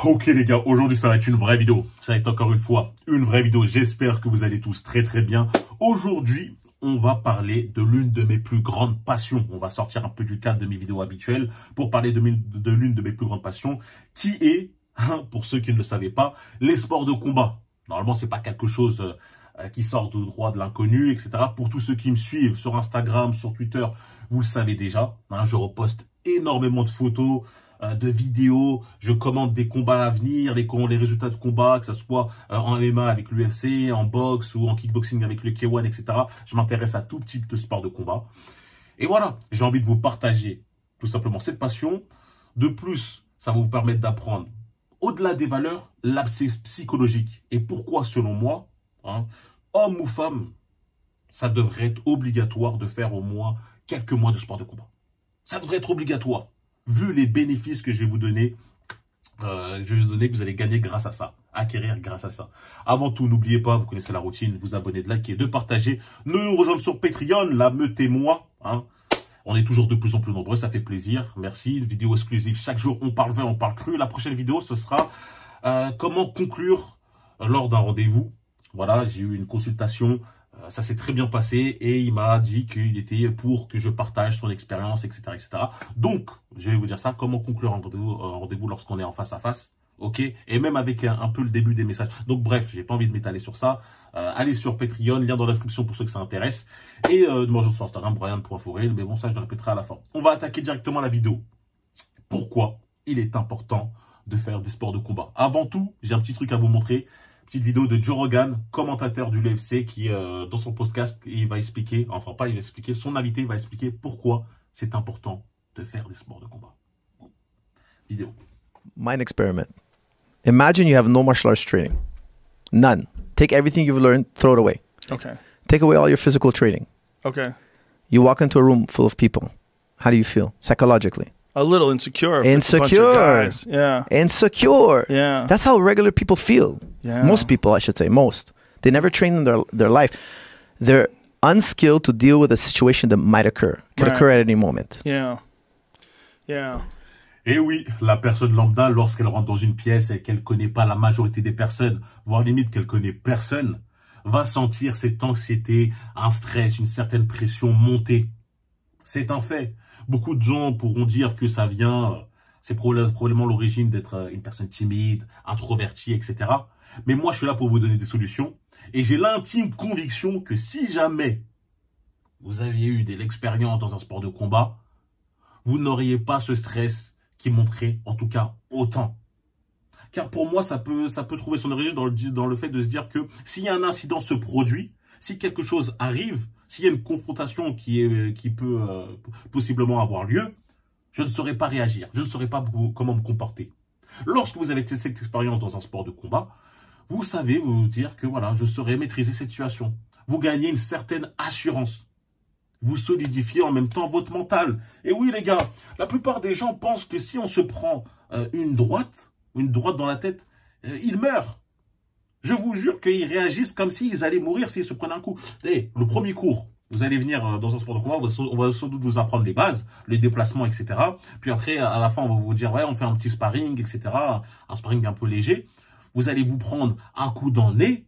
Ok les gars, aujourd'hui ça va être une vraie vidéo. Ça va être encore une fois une vraie vidéo. J'espère que vous allez tous très bien. Aujourd'hui, on va parler de l'une de mes plus grandes passions. On va sortir un peu du cadre de mes vidéos habituelles pour parler de l'une de mes plus grandes passions, qui est, pour ceux qui ne le savaient pas, les sports de combat. Normalement, c'est pas quelque chose qui sort de droit de l'inconnu, etc. Pour tous ceux qui me suivent sur Instagram, sur Twitter, vous le savez déjà. Je reposte énormément de photos, de vidéos, je commente des combats à venir, les résultats de combats, que ce soit en MMA avec l'UFC, en boxe ou en kickboxing avec le K1, etc. Je m'intéresse à tout type de sport de combat. Et voilà, j'ai envie de vous partager tout simplement cette passion. De plus, ça va vous permettre d'apprendre, au-delà des valeurs, l'aspect psychologique. Et pourquoi, selon moi, homme ou femme, ça devrait être obligatoire de faire au moins quelques mois de sport de combat. Ça devrait être obligatoire, vu les bénéfices que je vais vous donner, que vous allez gagner grâce à ça, acquérir grâce à ça. Avant tout, n'oubliez pas, vous connaissez la routine, vous abonner, de liker, de partager, nous rejoindre sur Patreon, la meute et moi. On est toujours de plus en plus nombreux, ça fait plaisir. Merci, vidéo exclusive. Chaque jour, on parle vin, on parle cru. La prochaine vidéo, ce sera comment conclure lors d'un rendez-vous. Voilà, j'ai eu une consultation. Ça s'est très bien passé et il m'a dit qu'il était pour que je partage son expérience, etc., etc. Donc, je vais vous dire ça, comment conclure un rendez-vous lorsqu'on est en face à face, ok? Et même avec un peu le début des messages. Donc bref, j'ai pas envie de m'étaler sur ça. Allez sur Patreon, lien dans la description pour ceux que ça intéresse. Et de me rejoindre sur Instagram, Brian.Forel, mais bon, ça je le répéterai à la fin. On va attaquer directement la vidéo. Pourquoi il est important de faire des sports de combat? Avant tout, j'ai un petit truc à vous montrer. Petite vidéo de Joe Rogan, commentateur du UFC, qui dans son podcast, il va expliquer, enfin pas il va expliquer, son invité va expliquer pourquoi c'est important de faire des sports de combat. Vidéo. Mind experiment. Imagine you have no martial arts training. None. Take everything you've learned, throw it away. Okay. Take away all your physical training. Okay. You walk into a room full of people. How do you feel psychologically? A little insecure. Insecure. Yeah. Insecure. Yeah. That's how regular people feel. Yeah. Most people, I should say, most. They never train in their life. They're unskilled to deal with a situation that might occur. Could occur at any moment. Yeah. Yeah. Et oui, la personne lambda, lorsqu'elle rentre dans une pièce et qu'elle connaît pas la majorité des personnes, voire limite qu'elle connaît personne, va sentir cette anxiété, un stress, une certaine pression monter. C'est un fait. Beaucoup de gens pourront dire que ça vient, c'est probablement l'origine d'être une personne timide, introvertie, etc. Mais moi, je suis là pour vous donner des solutions. Et j'ai l'intime conviction que si jamais vous aviez eu de l'expérience dans un sport de combat, vous n'auriez pas ce stress qui monterait, en tout cas, autant. Car pour moi, ça peut trouver son origine dans le fait de se dire que s'il y a un incident se produit, si quelque chose arrive, s'il y a une confrontation qui peut possiblement avoir lieu, je ne saurais pas réagir. Je ne saurais pas comment me comporter. Lorsque vous avez cette expérience dans un sport de combat, vous savez vous dire que voilà, je saurais maîtriser cette situation. Vous gagnez une certaine assurance. Vous solidifiez en même temps votre mental. Et oui les gars, la plupart des gens pensent que si on se prend une droite dans la tête, ils meurent. Je vous jure qu'ils réagissent comme s'ils allaient mourir s'ils se prenaient un coup. Et le premier cours, vous allez venir dans un sport de combat, on va sans doute vous apprendre les bases, les déplacements, etc. Puis après, à la fin, on va vous dire, ouais, on fait un petit sparring, etc. Un sparring un peu léger. Vous allez vous prendre un coup dans le nez.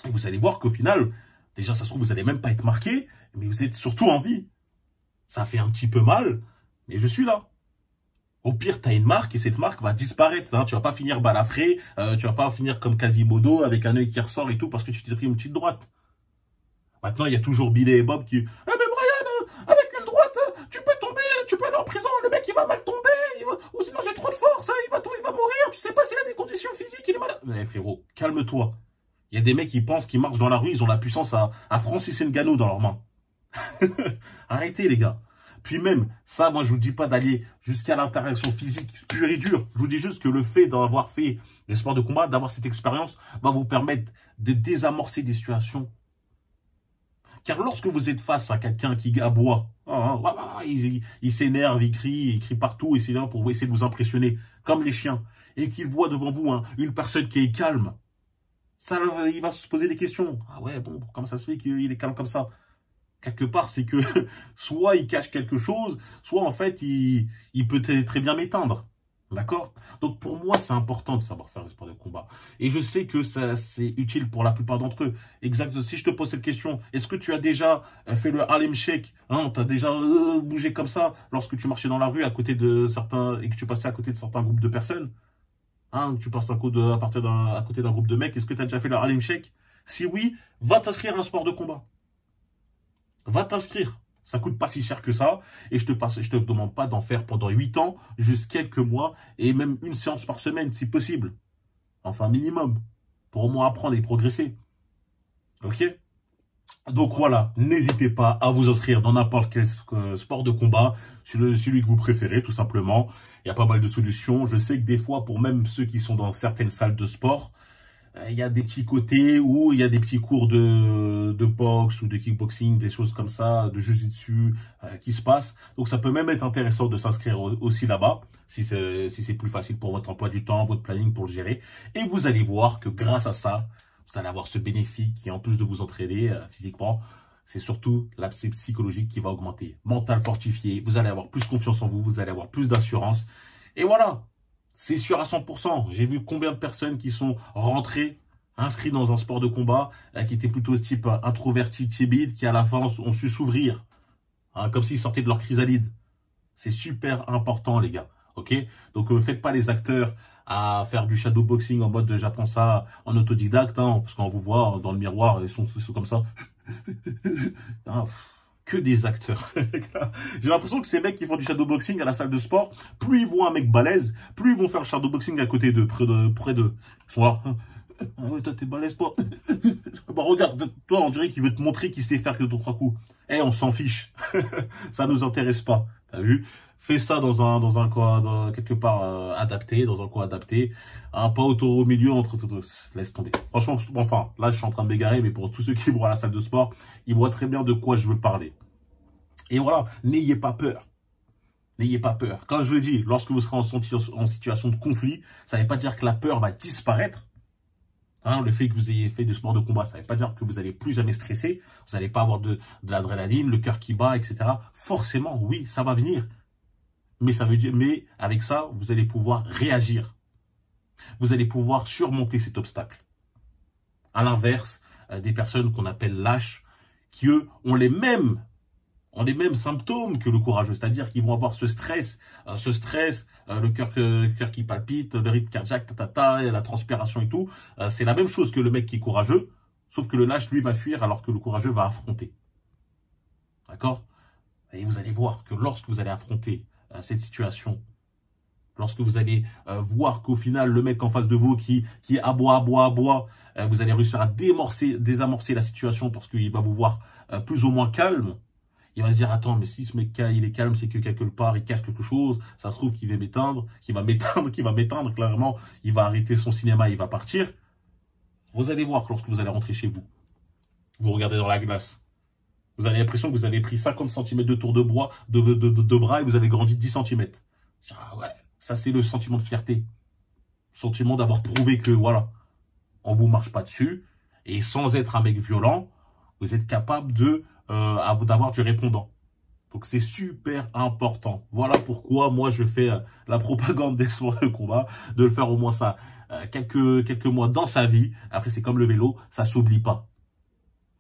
Et vous allez voir qu'au final, déjà, ça se trouve, vous n'allez même pas être marqué, mais vous êtes surtout en vie. Ça fait un petit peu mal, mais je suis là. Au pire, tu as une marque et cette marque va disparaître. Tu vas pas finir balafré, tu vas pas finir comme Quasimodo avec un œil qui ressort et tout parce que tu t'es pris une petite droite. Maintenant, il y a toujours Billy et Bob qui... Ah mais Brian, avec une droite, tu peux tomber, tu peux aller en prison, le mec il va mal tomber, ou sinon j'ai trop de force, il va mourir, tu sais pas s'il a des conditions physiques, il est malade. Mais frérot, calme-toi. Il y a des mecs qui pensent qu'ils marchent dans la rue, ils ont la puissance à Francis Ngannou dans leurs mains. Arrêtez les gars. Puis même, ça, moi, je vous dis pas d'aller jusqu'à l'interaction physique pure et dure. Je vous dis juste que le fait d'avoir fait des sports de combat, d'avoir cette expérience, va vous permettre de désamorcer des situations. Car lorsque vous êtes face à quelqu'un qui aboie, il s'énerve, il crie partout, et c'est là pour essayer de vous impressionner, comme les chiens, et qu'il voit devant vous une personne qui est calme, ça, il va se poser des questions. Ah ouais, bon, comment ça se fait qu'il est calme comme ça? Quelque part, c'est que soit il cache quelque chose, soit en fait, il peut très bien m'éteindre. D'accord? Donc pour moi, c'est important de savoir faire le sport de combat. Et je sais que c'est utile pour la plupart d'entre eux. Exact. Si je te pose cette question, est-ce que tu as déjà fait le Harlem Shake? Hein, tu as déjà bougé comme ça lorsque tu marchais dans la rue à côté de certains et que tu passais à côté de certains groupes de personnes? Hein, tu passes à côté d'un groupe de mecs. Est-ce que tu as déjà fait le Harlem Shake? Si oui, va t'inscrire à un sport de combat. Va t'inscrire. Ça coûte pas si cher que ça. Et je te demande pas d'en faire pendant 8 ans, juste quelques mois, et même une séance par semaine, si possible. Enfin, minimum. Pour au moins apprendre et progresser. Ok? Donc voilà, n'hésitez pas à vous inscrire dans n'importe quel sport de combat, celui que vous préférez, tout simplement. Il y a pas mal de solutions. Je sais que des fois, pour même ceux qui sont dans certaines salles de sport, il y a des petits côtés où il y a des petits cours de boxe ou de kickboxing, des choses comme ça, de jiu-jitsu qui se passent. Donc ça peut même être intéressant de s'inscrire aussi là-bas, si c'est plus facile pour votre emploi du temps, votre planning pour le gérer. Et vous allez voir que grâce à ça, vous allez avoir ce bénéfice qui, en plus de vous entraîner physiquement, c'est surtout l'aspect psychologique qui va augmenter. Mental fortifié, vous allez avoir plus confiance en vous, vous allez avoir plus d'assurance. Et voilà. C'est sûr à 100%. J'ai vu combien de personnes qui sont rentrées, inscrites dans un sport de combat, qui étaient plutôt type introverti, timide, qui à la fin ont su s'ouvrir, hein, comme s'ils sortaient de leur chrysalide. C'est super important, les gars. Ok? Donc, faites pas les acteurs à faire du shadowboxing en mode j'apprends ça en autodidacte, hein, parce qu'on vous voit dans le miroir, ils sont comme ça. Ah, que des acteurs. J'ai l'impression que ces mecs qui font du shadowboxing à la salle de sport, plus ils voient un mec balèze, plus ils vont faire le shadowboxing à côté d'eux, près d'eux. Ils sont là. Ah ouais, toi t'es balèze, toi. Bah regarde, toi on dirait qu'il veut te montrer qu'il sait faire que 2-3 coups. Eh, on s'en fiche. Ça nous intéresse pas. T'as vu? Fais ça dans un coin, quelque part adapté, dans un coin adapté. Hein, pas autour au milieu, laisse tomber. Franchement, enfin, là je suis en train de m'égarer, mais pour tous ceux qui vont à la salle de sport, ils voient très bien de quoi je veux parler. Et voilà, n'ayez pas peur. N'ayez pas peur. Quand je le dis, lorsque vous serez en situation de conflit, ça ne veut pas dire que la peur va disparaître. Hein, le fait que vous ayez fait du sport de combat, ça ne veut pas dire que vous n'allez plus jamais stresser. Vous n'allez pas avoir de l'adrénaline, le cœur qui bat, etc. Forcément, oui, ça va venir. Mais ça veut dire, mais avec ça, vous allez pouvoir réagir. Vous allez pouvoir surmonter cet obstacle. À l'inverse, des personnes qu'on appelle lâches, qui eux ont les mêmes symptômes que le courageux, c'est-à-dire qu'ils vont avoir ce stress, le cœur qui palpite, le rythme cardiaque, et la transpiration et tout. C'est la même chose que le mec qui est courageux, sauf que le lâche, lui, va fuir alors que le courageux va affronter. D'accord? Et vous allez voir que lorsque vous allez affronter cette situation, lorsque vous allez voir qu'au final, le mec en face de vous qui aboie, vous allez réussir à désamorcer la situation parce qu'il va vous voir plus ou moins calme. Il va se dire, attends, mais si ce mec il est calme, c'est que quelque part, il cache quelque chose. Ça se trouve qu'il va m'éteindre, clairement. Il va arrêter son cinéma, il va partir. Vous allez voir que lorsque vous allez rentrer chez vous, vous regardez dans la glace. Vous avez l'impression que vous avez pris 50 cm de tour de bras et vous avez grandi 10 cm. Ah ouais, ça c'est le sentiment de fierté. Le sentiment d'avoir prouvé que, voilà, on vous marche pas dessus. Et sans être un mec violent, vous êtes capable d'avoir du répondant. Donc c'est super important. Voilà pourquoi moi je fais la propagande des sports de combat, de le faire au moins ça quelques mois dans sa vie. Après c'est comme le vélo, ça s'oublie pas.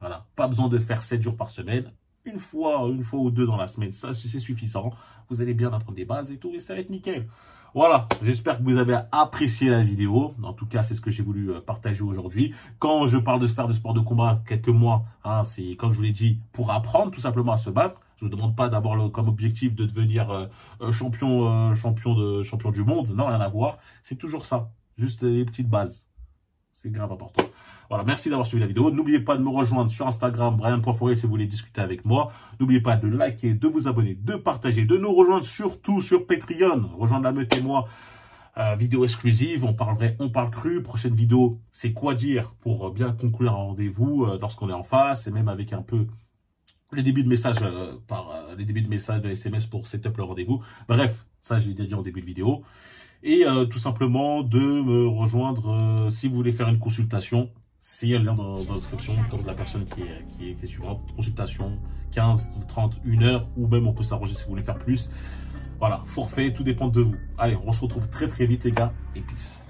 Voilà, pas besoin de faire 7 jours par semaine. Une fois ou deux dans la semaine, ça c'est suffisant. Vous allez bien apprendre des bases et tout, et ça va être nickel. Voilà, j'espère que vous avez apprécié la vidéo. En tout cas, c'est ce que j'ai voulu partager aujourd'hui. Quand je parle de faire de sport de combat quelques mois, hein, c'est comme je vous l'ai dit, pour apprendre tout simplement à se battre. Je ne vous demande pas d'avoir comme objectif de devenir champion du monde. Non, rien à voir. C'est toujours ça, juste les petites bases. C'est grave important. Voilà, merci d'avoir suivi la vidéo. N'oubliez pas de me rejoindre sur Instagram, Brian.Fourier, si vous voulez discuter avec moi. N'oubliez pas de liker, de vous abonner, de partager, de nous rejoindre surtout sur Patreon. Rejoindre la meute et moi. Vidéo exclusive, on parle cru. Prochaine vidéo, c'est quoi dire pour bien conclure un rendez-vous lorsqu'on est en face et même avec un peu les débuts de messages de SMS pour setup le rendez-vous. Bref, ça j'ai déjà dit en début de vidéo. Et tout simplement de me rejoindre si vous voulez faire une consultation. C'est le lien dans la description, comme la personne qui est suivante. Consultation, 15, 30, 1 heure, ou même on peut s'arranger si vous voulez faire plus. Voilà, forfait, tout dépend de vous. Allez, on se retrouve très très vite les gars, et peace.